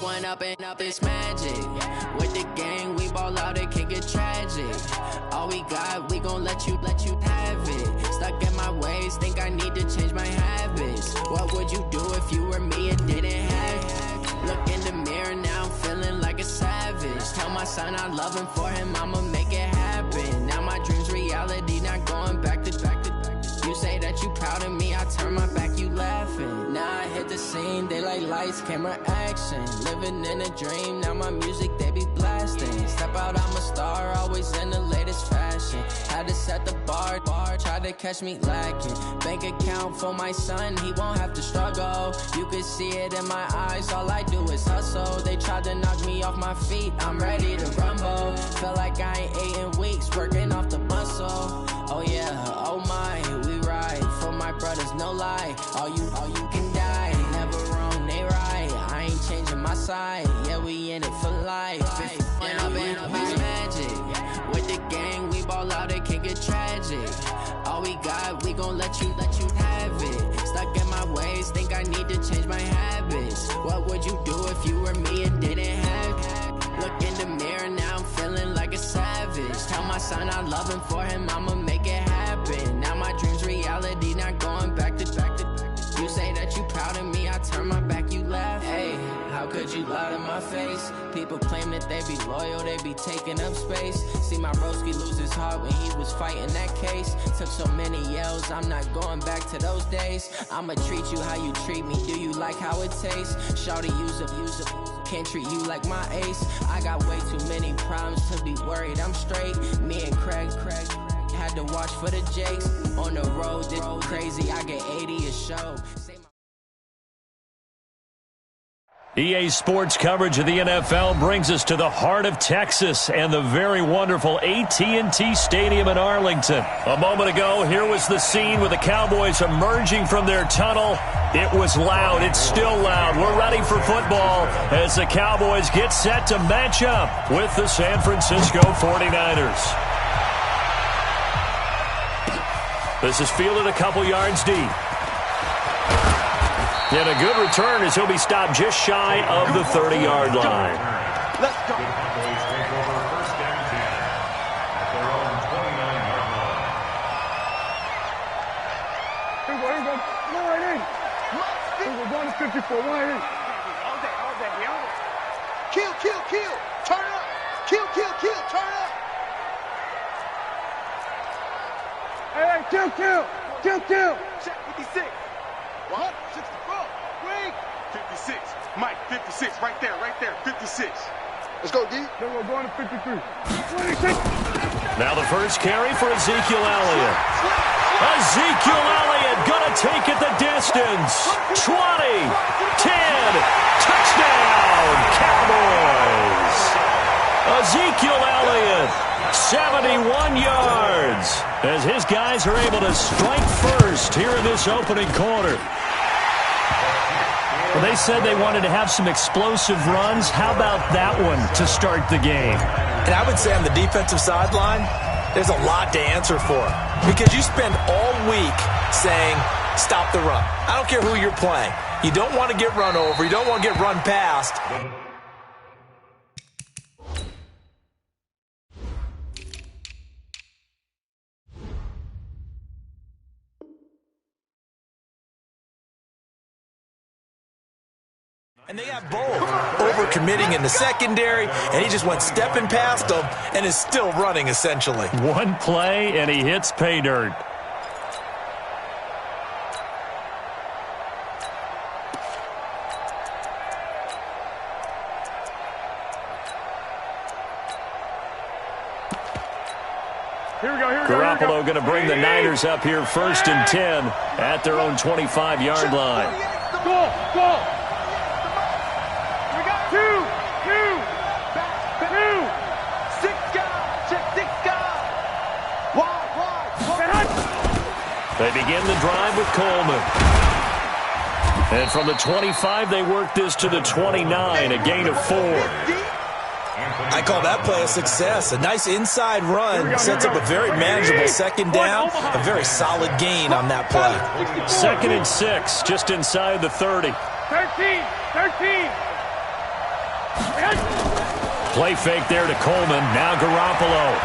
One up and up, it's magic. With the gang, we ball out, it can get tragic. All we got, we gon' let you have it. Stuck in my ways, think I need to change my habits. What would you do if you were me and didn't have it? Look in the mirror, now I'm feeling like a savage. Tell my son I love him, for him I'ma make it happen. Now my dream's reality, not going back to. You say that you proud of me, I turn my back, you laughing. Now I hit the scene, they like lights, camera, action. Living in a dream, now my music, they be blasting. Step out, I'm a star, always in the latest fashion. Had to set the bar, try to catch me lacking. Bank account for my son, he won't have to struggle. You can see it in my eyes, all I do is hustle. They tried to knock me off my feet, I'm ready to rumble. Feel like I ain't ate in weeks, working off the muscle. Oh yeah, oh my, we ride for my brothers, no lie. All you can die, never wrong, they right. I ain't changing my side, yeah, we in it for life. And I've been magic. With the gang, we ball out, it can get tragic. All we got, we gon' let you have it. Stuck in my ways, think I need to change my habits. What would you do if you were me and didn't have it? Look in the mirror, now I'm feeling like a savage. Tell my son I love him, for him I'ma make it happen. Now my dream's reality, not going back to. You say that you proud of me, I turn my back, you laugh. Hey, how could you lie to my face? People claim that they be loyal, they be taking up space. See my broski lose his heart when he was fighting that case. Took so many yells, I'm not going back to those days. I'ma treat you how you treat me, do you like how it tastes? Shawty, use up, can't treat you like my ace. I got way too many problems to be worried, I'm straight. Me and Craig had to watch for the Jakes. On the road, this crazy, I get 80 a show. EA Sports coverage of the NFL brings us to the heart of Texas and the very wonderful AT&T Stadium in Arlington. A moment ago, here was the scene with the Cowboys emerging from their tunnel. It was loud. It's still loud. We're ready for football as the Cowboys get set to match up with the San Francisco 49ers. This is fielded a couple yards deep. And a good return as he'll be stopped just shy of the 30-yard line. Let's go. Here we go. Come on right in. We're going to 54. Right in. All day. Kill. Turn up. Kill. Turn up. Hey, kill. Check 56. 164. Wait. 56. Mike, 56. Right there. 56. Let's go, D. Then we're going to 53. 26. Now the first carry for Ezekiel Elliott. Ezekiel Elliott gonna take it the distance. 20, 10, touchdown, Cowboys. Ezekiel Elliott, 71 yards, as his guys are able to strike first here in this opening quarter. Well, they said they wanted to have some explosive runs. How about that one to start the game? And I would say on the defensive sideline, there's a lot to answer for. Because you spend all week saying, stop the run. I don't care who you're playing. You don't want to get run over. You don't want to get run past. And they have both. Overcommitting in the secondary, and he just went stepping past them and is still running, essentially. One play, and he hits pay dirt. Here we go. Garoppolo going to bring the Niners up here 1st and 10 at their own 25-yard line. Go. We got 2. 6 guys. Check 6 guys. Wide. They begin the drive with Coleman. And from the 25, they work this to the 29, a gain of 4. I call that play a success. A nice inside run sets up a very manageable second down. A very solid gain on that play. 2nd and 6, just inside the 30. 13. Play fake there to Coleman. Now Garoppolo.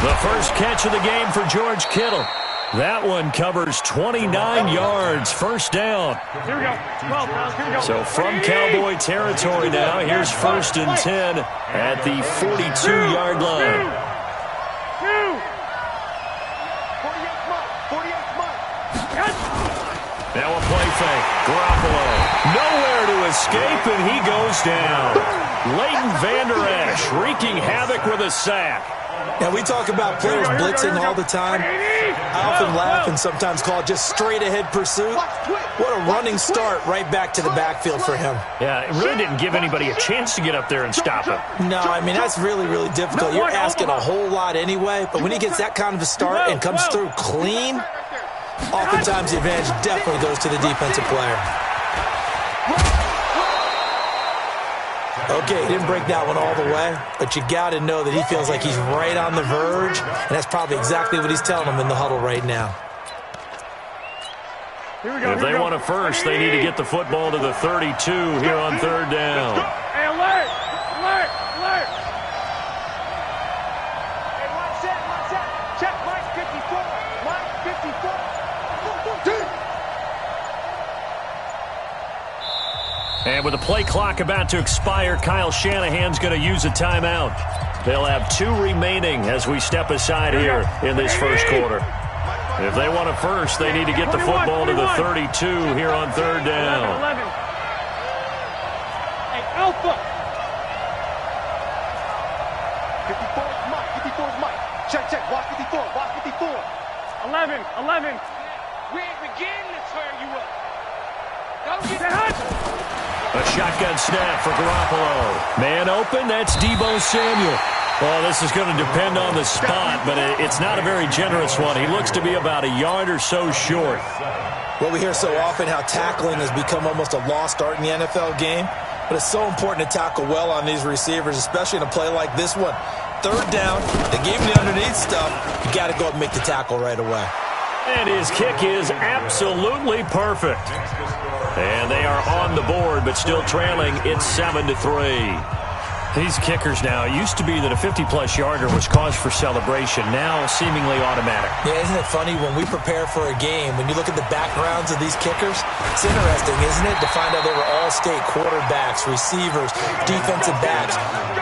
The first catch of the game for George Kittle. That one covers 29 yards, first down. Here we go. 12, here we go. So from Cowboy territory now, here's 1st and 10 at the 42-yard line. 48 Mike. Now a play fake. Garoppolo. Nowhere to escape, and he goes down. Leighton Vander Esch wreaking havoc with a sack. Now, we talk about players blitzing all the time. I often laugh and sometimes call it just straight-ahead pursuit. What a running start right back to the backfield for him. Yeah, it really didn't give anybody a chance to get up there and stop him. No, I mean, that's really, really difficult. You're asking a whole lot anyway, but when he gets that kind of a start and comes through clean, oftentimes the advantage definitely goes to the defensive player. Okay, he didn't break that one all the way, but you got to know that he feels like he's right on the verge, and that's probably exactly what he's telling him in the huddle right now. If they want a first, they need to get the football to the 32 here on 3rd down. Hey, alert! Alert! Alert! Hey, one set. Check Mike 54. Mike 54. And with the play clock about to expire, Kyle Shanahan's going to use a timeout. They'll have 2 remaining as we step aside here in this first quarter. If they want a first, they need to get the football to the 32 here on 3rd down. 11. Hey, Alpha. 54 is Mike. 54 is Mike. Check. Watch 54. Watch 54. 11. We ain't beginning to tear you up. Go get that. A shotgun snap for Garoppolo. Man open, that's Deebo Samuel. Well, this is going to depend on the spot, but it's not a very generous one. He looks to be about a yard or so short. Well, we hear so often how tackling has become almost a lost art in the NFL game, but it's so important to tackle well on these receivers, especially in a play like this one. 3rd down, they gave him the underneath stuff. You got to go up and make the tackle right away. And his kick is absolutely perfect. And they are on the board, but still trailing. It's 7-3. These kickers now, it used to be that a 50-plus yarder was cause for celebration. Now, seemingly automatic. Yeah, isn't it funny when we prepare for a game, when you look at the backgrounds of these kickers, it's interesting, isn't it, to find out they were all-state quarterbacks, receivers, defensive backs,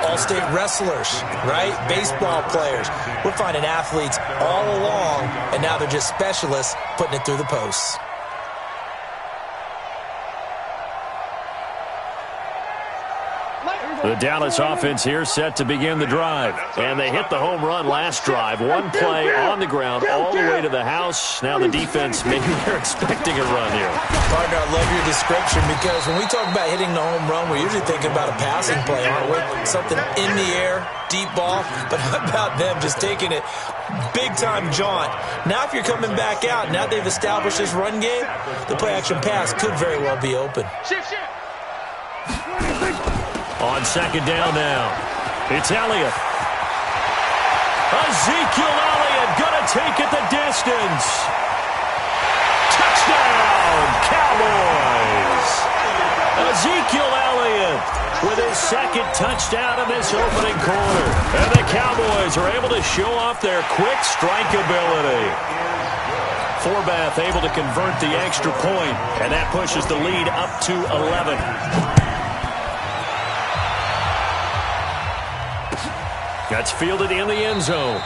all-state wrestlers, right? Baseball players. We're finding athletes all along, and now they're just specialists putting it through the posts. The Dallas offense here set to begin the drive. And they hit the home run last drive. One play on the ground all the way to the house. Now the defense, maybe they're expecting a run here. Partner, I love your description because when we talk about hitting the home run, we're usually thinking about a passing play, aren't we? Something in the air, deep ball. But how about them just taking it big-time jaunt? Now if you're coming back out, now they've established this run game, the play-action pass could very well be open. Shift. On 2nd down now, it's Elliott. Ezekiel Elliott gonna take it the distance. Touchdown, Cowboys! Ezekiel Elliott with his 2nd touchdown in this opening quarter. And the Cowboys are able to show off their quick strike ability. Forbath able to convert the extra point, and that pushes the lead up to 11. That's fielded in the end zone.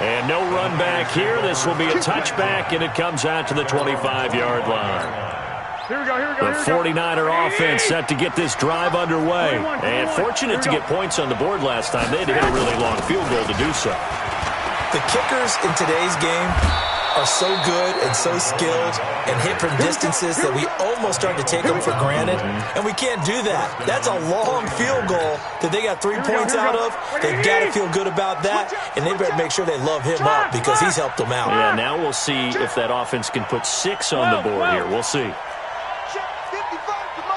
And no run back here. This will be a touchback, and it comes out to the 25-yard line. Here we go. The 49er offense set to get this drive underway. And fortunate to get points on the board last time. They had to hit a really long field goal to do so. The kickers in today's game are so good and so skilled and hit from distances that we almost start to take them for granted, and we can't do that. That's a long field goal that they got 3 points out of. They've got to feel good about that, and they better make sure they love him up because he's helped them out. Yeah, now we'll see if that offense can put 6 on the board here. We'll see.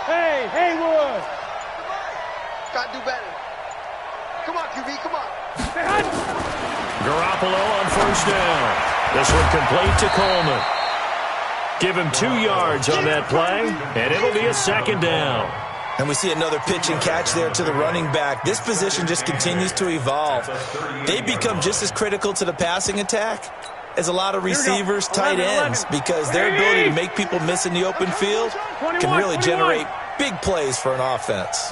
Hey, Haywood. Gotta do better. Come on, QB, come on. Garoppolo on 1st down. This one complete to Coleman. Give him 2 yards on that play, and it'll be a second down. And we see another pitch and catch there to the running back. This position just continues to evolve. They become just as critical to the passing attack as a lot of receivers, tight ends, because their ability to make people miss in the open field can really generate big plays for an offense.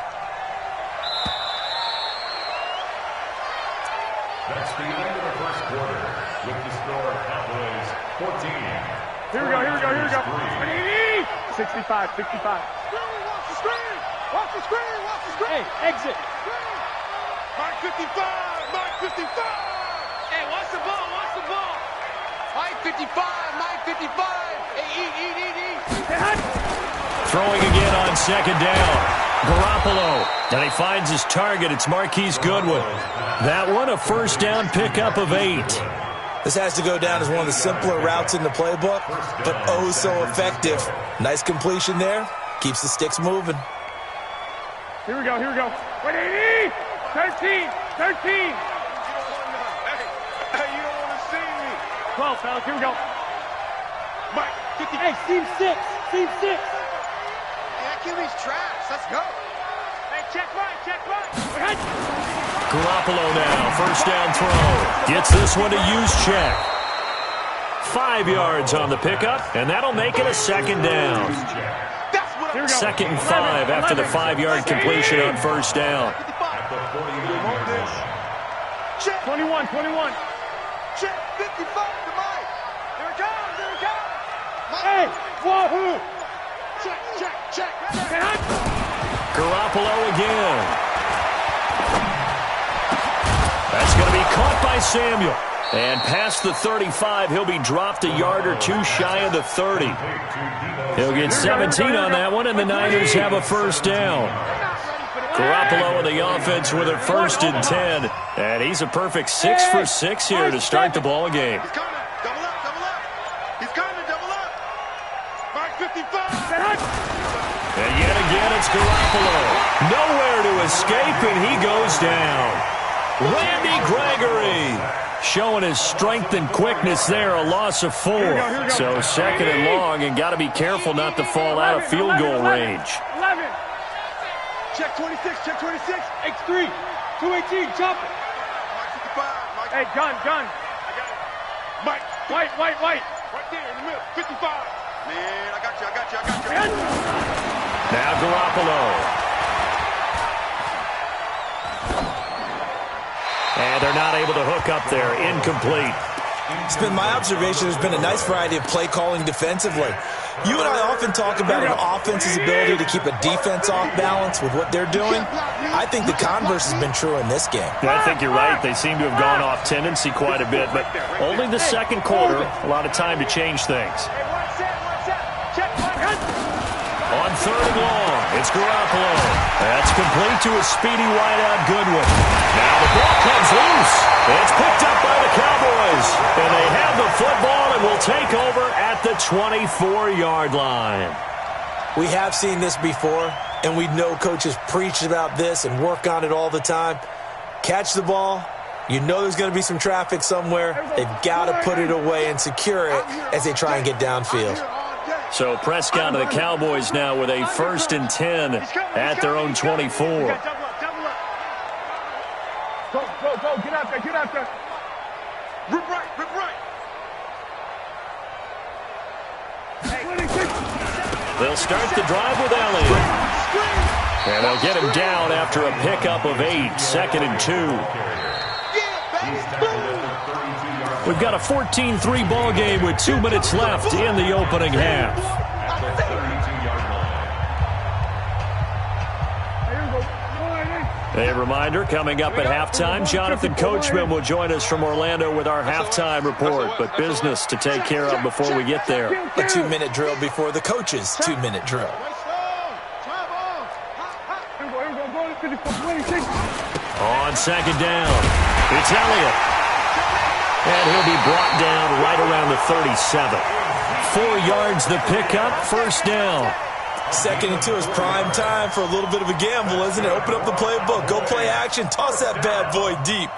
That's the end of the first quarter with the score Cowboys 14. Here we go. 65. Watch the screen. Hey, exit. Mike 55. Hey, watch the ball. Mike 55. Hey, eat. Throwing again on second down. Garoppolo. And he finds his target. It's Marquise Goodwin. That one, a first down pickup of 8. This has to go down as one of the simpler routes in the playbook, but oh so effective. Nice completion there. Keeps the sticks moving. Here we go. 13. Hey, you don't want to see me. 12, fellas, here we go. Mike, 50. Hey, seam 6. Hey, that QB's trash. Let's go. Hey, check right. Garoppolo now, first down throw. Gets this one to Juszczyk. 5 yards on the pickup, and that'll make it a second down. Second and 5 after the 5-yard completion on first down. 21. Check 55 to Mike. Here it comes. Hey, wahoo. Check. Garoppolo again. That's going to be caught by Samuel. And past the 35, he'll be dropped a yard or two shy of the 30. He'll get 17 on that one, and the Niners have a first down. Garoppolo in the offense with a first and 10. And he's a perfect 6 for 6 here to start the ball game. He's coming, double up. Mike 55. And yet again, it's Garoppolo. Nowhere to escape, and he goes down. Randy Gregory showing his strength and quickness there, a loss of 4. So second and long, and got to be careful not to fall out of field goal range. 11. Check 26. X3. 218. Chop it. Hey, gun. I got it. Mike. White. Right there in the middle. 55. Man, I got you. Now Garoppolo. And they're not able to hook up there. Incomplete. It's been my observation there's been a nice variety of play calling defensively. You and I often talk about an offense's ability to keep a defense off balance with what they're doing. I think the converse has been true in this game. I think you're right. They seem to have gone off tendency quite a bit, but only the second quarter, a lot of time to change things. On third and long, it's Garoppolo. That's complete to a speedy wideout Goodwin. Now the ball comes loose. It's picked up by the Cowboys. And they have the football and will take over at the 24-yard line. We have seen this before, and we know coaches preach about this and work on it all the time. Catch the ball. You know there's going to be some traffic somewhere. They've got to put it away and secure it as they try and get downfield. So Prescott and the Cowboys now with a first and 10 at their own 24. Go. Get out there. Rip right. They'll start the drive with Elliott. And they'll get him down after a pickup of 8, second and 2. We've got a 14-3 ball game with 2 minutes left in the opening half. A reminder, coming up at halftime, Jonathan Coachman will join us from Orlando with our halftime report, but business to take care of before we get there. A 2-minute drill before the coach's 2-minute drill. On second down, it's Elliott. And he'll be brought down right around the 37. 4 yards the pickup, first down. Second and 2 is prime time for a little bit of a gamble, isn't it? Open up the playbook, go play action, toss that bad boy deep.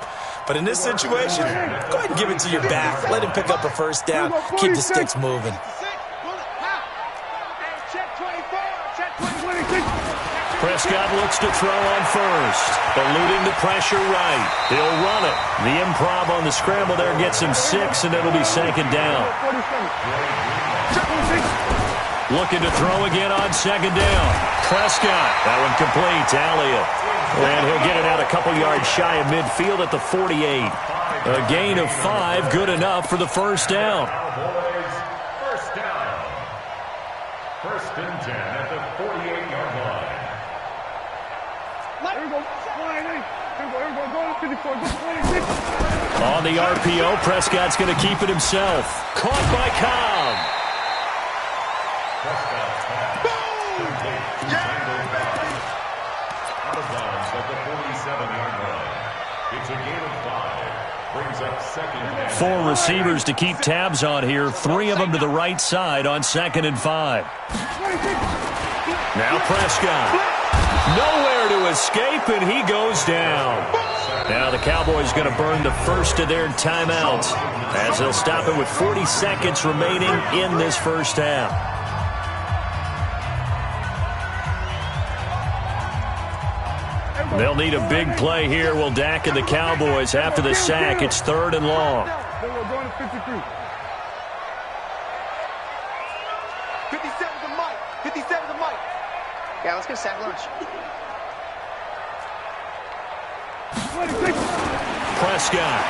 But in this situation, go ahead and give it to your back. Let him pick up a first down, keep the sticks moving. Prescott looks to throw on first. Eluding the pressure right. He'll run it. The improv on the scramble there gets him 6, and it'll be second down. Looking to throw again on second down. Prescott. That one complete to Elliott. And he'll get it out a couple yards shy of midfield at the 48. A gain of 5, good enough for the first down. First down. First and 10 at the 48-yard line. On the RPO, Prescott's going to keep it himself. Caught by Cobb. Prescott's pass. Complete. Out of bounds at the 47-yard line. It's a gain of 5. Brings up second and 4 receivers to keep tabs on here. 3 of them to the right side on 2nd and 5. Now Prescott. Nowhere to escape, and he goes down. Now the Cowboys going to burn the first of their timeouts as they'll stop it with 40 seconds remaining in this first half. They'll need a big play here. Will Dak and the Cowboys after the sack. It's 3rd and long. 57 to Mike. 57 to Mike. Yeah, let's get a sack lunch. Prescott.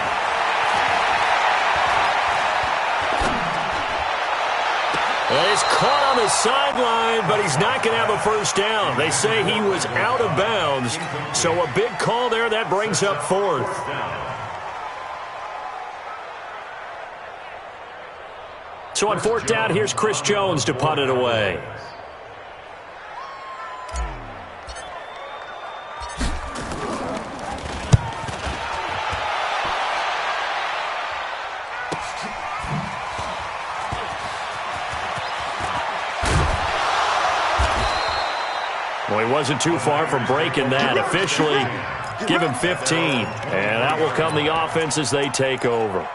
Well, he's caught on the sideline, but he's not going to have a first down. They say he was out of bounds, so a big call there. That brings up 4th. So on 4th down, here's Chris Jones to punt it away. Well, he wasn't too far from breaking that. Officially, give him 15. And that will come the offense as they take over.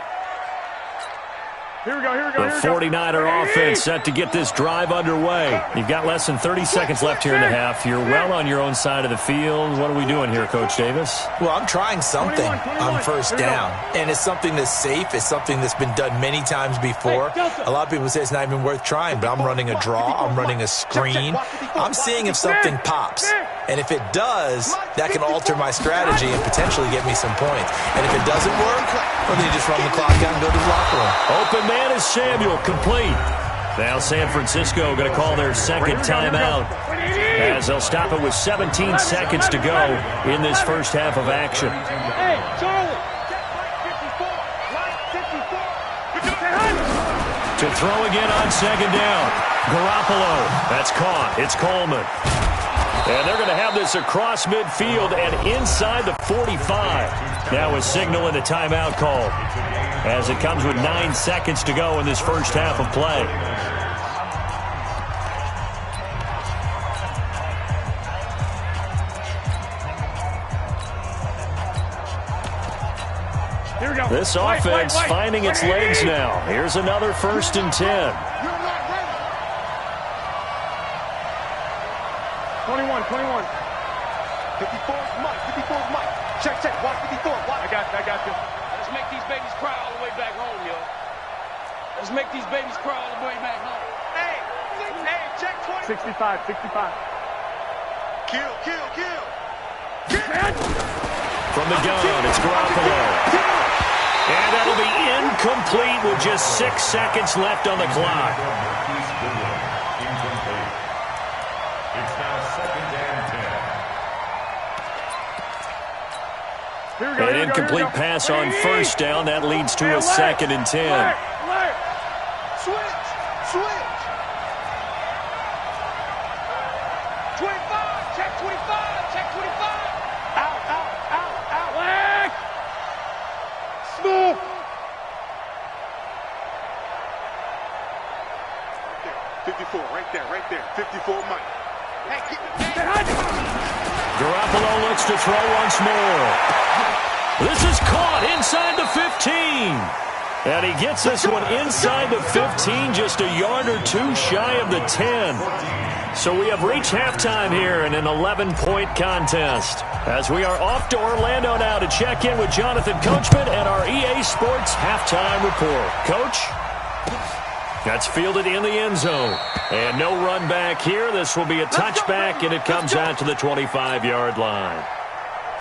Here we go. The 49er offense set to get this drive underway. You've got less than 30 seconds left here in the half. You're well on your own side of the field. What are we doing here, Coach Davis? Well, I'm trying something on first down, and it's something that's safe. It's something that's been done many times before. A lot of people say it's not even worth trying, but I'm running a draw. I'm running a screen. I'm seeing if something pops, and if it does, that can alter my strategy and potentially get me some points. And if it doesn't work, well, then you just run the clock out and go to the locker room. Open man is Samuel, complete. Now San Francisco going to call their second timeout as they'll stop it with 17 seconds to go in this first half of action. Hey, Charlie. To throw again on second down. Garoppolo. That's caught. It's Coleman. And they're going to have this across midfield and inside the 45. Now a signal and a timeout call as it comes with 9 seconds to go in this first half of play. Here we go. This offense finding its legs now. Here's another 1st and 10. 21. 54 is Mike. 54 is Mike. Check. Watch 54. Watch. I got you. Let's make these babies cry all the way back home, yo. Let's make these babies cry all the way back home. Hey, check 20. 65. Kill. From the gun, it's Garoppolo. And that'll be incomplete with just 6 seconds left on the clock. It's now 2nd and 10. An incomplete pass on first down. That leads to a 2nd and 10. Switch. 25. Check 25. Out. Leg. Smooth. Right there. 54, Mike. Hey, keep it. Garoppolo looks to throw once more. This is caught inside the 15. And he gets this one inside the 15, just a yard or two shy of the 10. So we have reached halftime here in an 11-point contest. As we are off to Orlando now to check in with Jonathan Coachman and our EA Sports halftime report. Coach? That's fielded in the end zone. And no run back here. This will be a touchback, and it comes out to the 25-yard line.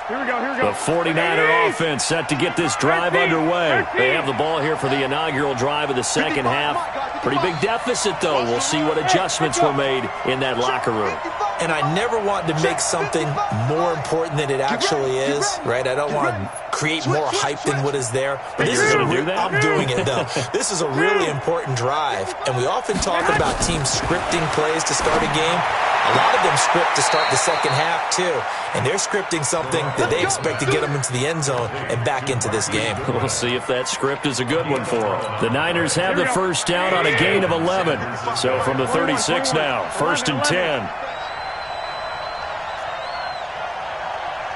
Here we go, here we go. The 49er offense set to get this drive underway. They have the ball here for the inaugural drive of the second half. Pretty big deficit, though. We'll see what adjustments were made in that locker room. And I never want to make something more important than it actually is, right? I don't want to create more hype than what is there. But this is I'm doing it, though. This is a really important drive. And we often talk about teams scripting plays to start a game. A lot of them script to start the second half, too. And they're scripting something that they expect to get them into the end zone and back into this game. We'll see if that script is a good one for them. The Niners have the first down on a gain of 11. So from the 36 now, 1st and 10.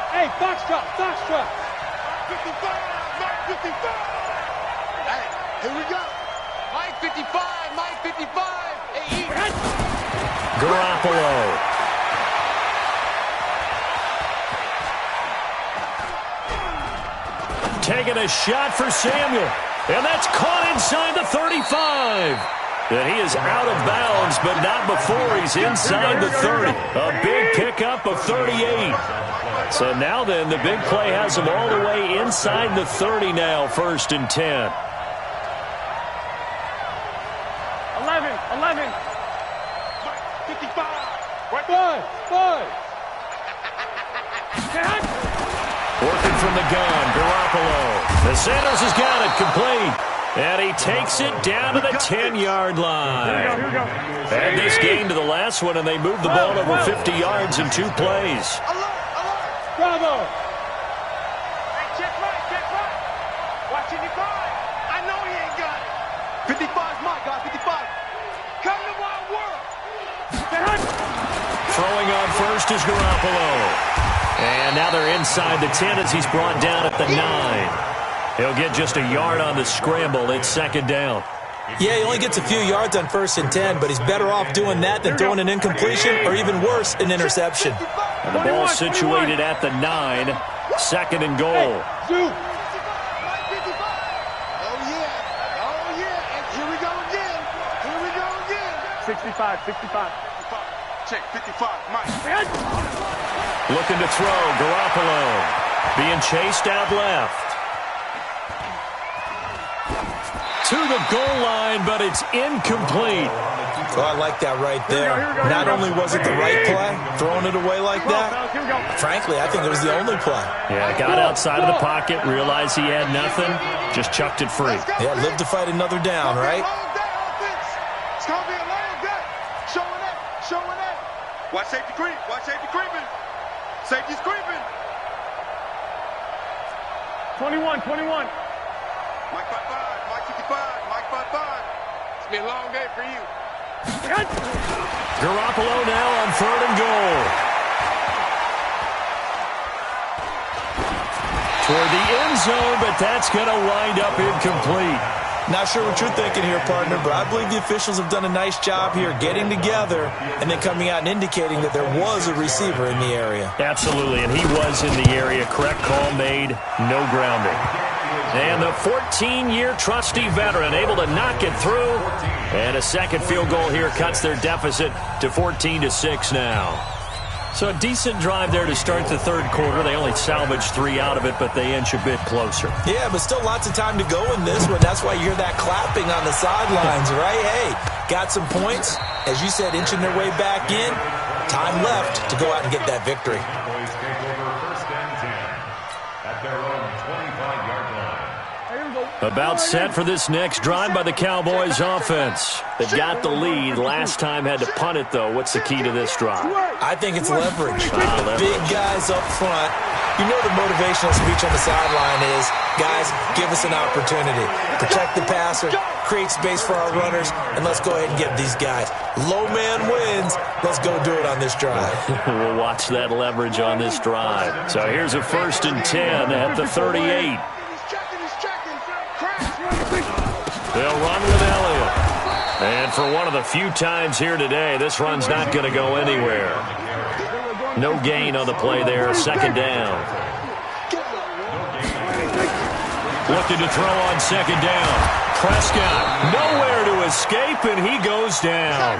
Hey, Foxtrot, Foxtrot. 55, Mike 55. Hey, here we go. Mike 55, Mike 55. Hey, Garoppolo. Taking a shot for Samuel. And that's caught inside the 35. And he is out of bounds, but not before he's inside the 30. A big pickup of 38. So now then, the big play has him all the way inside the 30 now, 1st and 10. 11, 11. 55. Right. 5. Working from the gun, Garoppolo. The Santos has got it complete. And he takes it down to the 10-yard line. Here we go. And this game to the last one, and they moved the ball over 50 yards in 2 plays. Bravo. Hey, check right. Watch 55. I know he ain't got it. 55's my guy, 55. Come to my world. Throwing on first is Garoppolo. And now they're inside the 10 as he's brought down at the 9. He'll get just a yard on the scramble. It's 2nd down. Yeah, he only gets a few yards on 1st and 10, but he's better off doing that than throwing an incompletion or even worse, an interception. And the ball situated at the 9. 2nd and goal. Oh, yeah. And here we go again. 65. Check, 55, Mike. Looking to throw, Garoppolo. Being chased out left. To the goal line, but it's incomplete. Oh, I like that right there. Not only was it the right play, throwing it away like that, frankly, I think it was the only play. Yeah, got outside of the pocket, realized he had nothing, just chucked it free. Yeah, live to fight another down, right? It's going to be a long day. Showing up. Watch safety creep. Creeping. Safety's creeping. 21. Mike 55, Mike 55, Mike 55. It's been a long day for you. Garoppolo now on 3rd and goal. Toward the end zone, but that's going to wind up incomplete. Not sure what you're thinking here, partner, but I believe the officials have done a nice job here getting together and then coming out and indicating that there was a receiver in the area. Absolutely, and he was in the area. Correct call made, no grounding. And the 14-year trusty veteran able to knock it through. And a 2nd field goal here cuts their deficit to 14-6 now. So a decent drive there to start the 3rd quarter. They only salvaged 3 out of it, but they inch a bit closer. Yeah, but still lots of time to go in this one. That's why you hear that clapping on the sidelines, right? Hey, got some points. As you said, inching their way back in. Time left to go out and get that victory. About set for this next drive by the Cowboys offense. They've got the lead. Last time had to punt it, though. What's the key to this drive? I think it's leverage. Leverage. Big guys up front. You know the motivational speech on the sideline is, guys, give us an opportunity. Protect the passer, create space for our runners, and let's go ahead and get these guys. Low man wins. Let's go do it on this drive. We'll watch that leverage on this drive. So here's a 1st and 10 at the 38. He's checking. They'll run with Elliott. And for one of the few times here today, this run's not going to go anywhere. No gain on the play there, second down. Looking to throw on second down. Prescott nowhere to escape, and he goes down.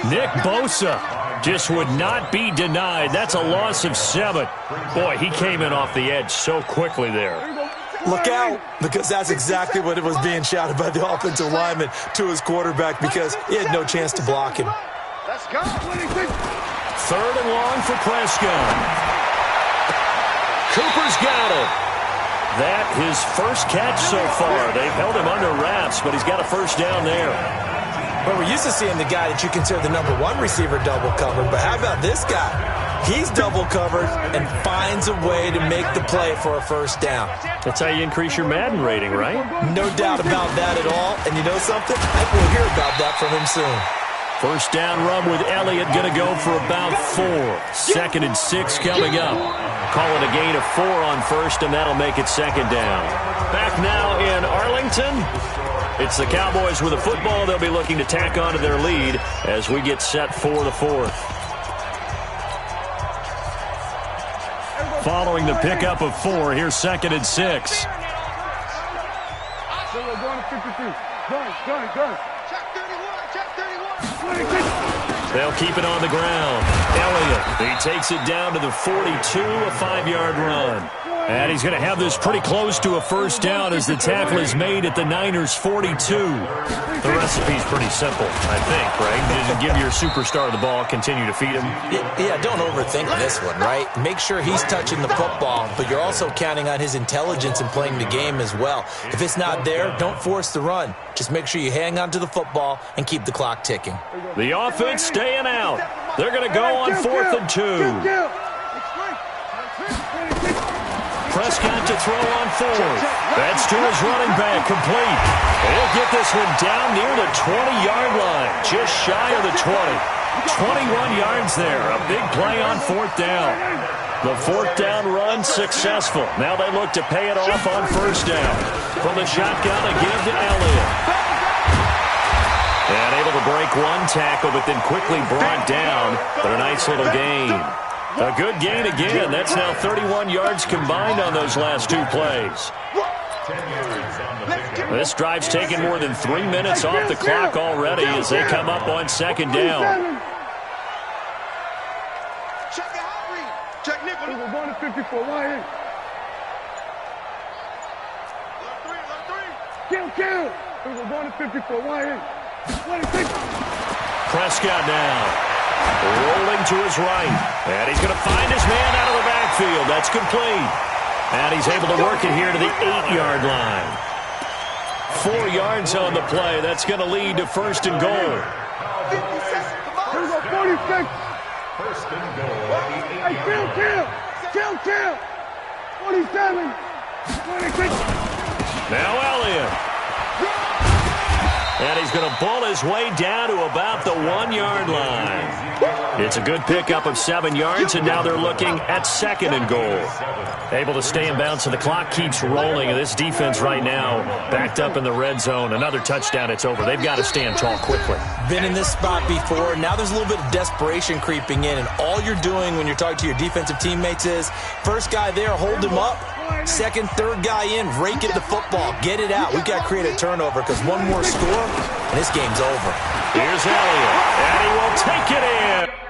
Nick Bosa just would not be denied. That's a loss of 7. Boy, he came in off the edge so quickly there. Look out, because that's exactly what it was being shouted by the offensive lineman to his quarterback, because he had no chance to block him. Let's go. 3rd and long for Prescott. Cooper's got it. That his first catch so far. They've held him under wraps, but he's got a first down there. Well, we're used to seeing the guy that you consider the number 1 receiver double covered, but how about this guy? He's double covered and finds a way to make the play for a first down. That's how you increase your Madden rating, right? No doubt about that at all. And you know something? I think we'll hear about that from him soon. First down run with Elliott, going to go for about 4. 2nd and 6 coming up. Call it a gain of 4 on first, and that'll make it second down. Back now in Arlington. It's the Cowboys with a football. They'll be looking to tack onto their lead as we get set for the 4th. Following the pickup of 4, here's 2nd and 6. They'll keep it on the ground. Elliott, he takes it down to the 42, a 5-yard run. And he's going to have this pretty close to a first down as the tackle is made at the Niners' 42. The recipe's pretty simple, I think, right? Just give your superstar the ball, continue to feed him. Yeah, don't overthink this one, right? Make sure he's touching the football, but you're also counting on his intelligence in playing the game as well. If it's not there, don't force the run. Just make sure you hang on to the football and keep the clock ticking. The offense staying out. They're going to go on 4th and 2. Prescott to throw on 4th. That's to his running back, complete. He'll get this one down near the 20-yard line, just shy of the 20. 21 yards there, a big play on 4th down. The 4th down run successful. Now they look to pay it off on first down. From the shotgun, a give to Elliott. And able to break one tackle, but then quickly brought down. But a nice little gain. A good gain again. That's now 31 yards combined on those last 2 plays. This drive's taken more than 3 minutes off the clock already as they come up on second down. Check nickel. We're going to 54. Why in? Kill. We're going to 54. Why in? Prescott now. Rolling to his right. And he's going to find his man out of the backfield. That's complete. And he's able to work it here to the 8-yard line. 4 yards on the play. That's going to lead to first and goal. 46. First and goal. Hey, kill. 47. 26. Now Elliott. And he's going to bull his way down to about the 1-yard line. It's a good pickup of 7 yards, and now they're looking at 2nd and goal. Able to stay in bounds, so the clock keeps rolling, and this defense right now backed up in the red zone. Another touchdown, it's over. They've got to stand tall quickly. Been in this spot before. Now there's a little bit of desperation creeping in, and all you're doing when you're talking to your defensive teammates is, first guy there, hold him up. 2nd, 3rd guy in, rake at the football. Get it out. We've got to create a turnover because one more score, and this game's over. Here's Elliott, and he will take it in.